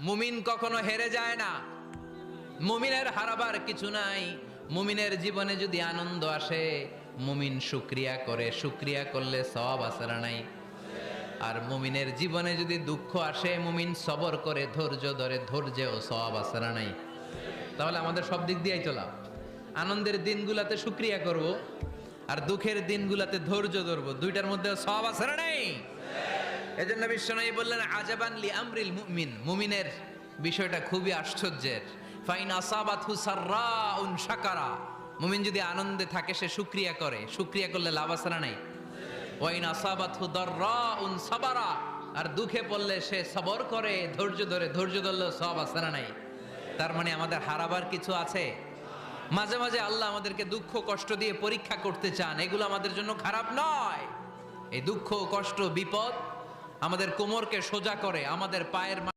মুমিন কখনো হেরে যায় না। মুমিনের হারাবার কিছু নাই। মুমিনের জীবনে যদি আনন্দ আসে, মুমিন শুকরিয়া করে, শুকরিয়া করলে সওয়াব আছে না নাই? আর মুমিনের জীবনে যদি দুঃখ আসে, মুমিন সবর করে, ধৈর্য ধরে, ধৈর্যেও সওয়াব আছে না নাই? তাহলে আমাদের সব দিক দিয়েই তো লাভ। আনন্দের দিনগুলাতে শুকরিয়া করব, আর দুঃখের দিনগুলাতে ধৈর্য ধরবো, দুইটার মধ্যে সওয়াব আছে না নাই? এজন্য বিশ্বনবী বললেন, আজাবান লি আমরিল মুমিন, মুমিনের বিষয়টা খুবই আশ্চর্যের। ফাইন আসাবাতহু সাররাউন শাকারা, মুমিন যদি আনন্দে থাকে সে শুকরিয়া করে, শুকরিয়া করলে লাভ আছে না নাই? ওয়াইন আসাবাতহু দাররাউন সাবারা, আর দুঃখে পড়লে সে সবর করে, ধৈর্য ধরে, ধৈর্য ধরলে সওয়াব আছে না নাই? তার মানে আমাদের হারাবার কিছু আছে। মাঝে মাঝে আল্লাহ আমাদেরকে দুঃখ কষ্ট দিয়ে পরীক্ষা করতে চান, এগুলো আমাদের জন্য খারাপ নয়। এই দুঃখ কষ্ট বিপদ আমাদের কোমরকে সোজা করে, আমাদের পায়ের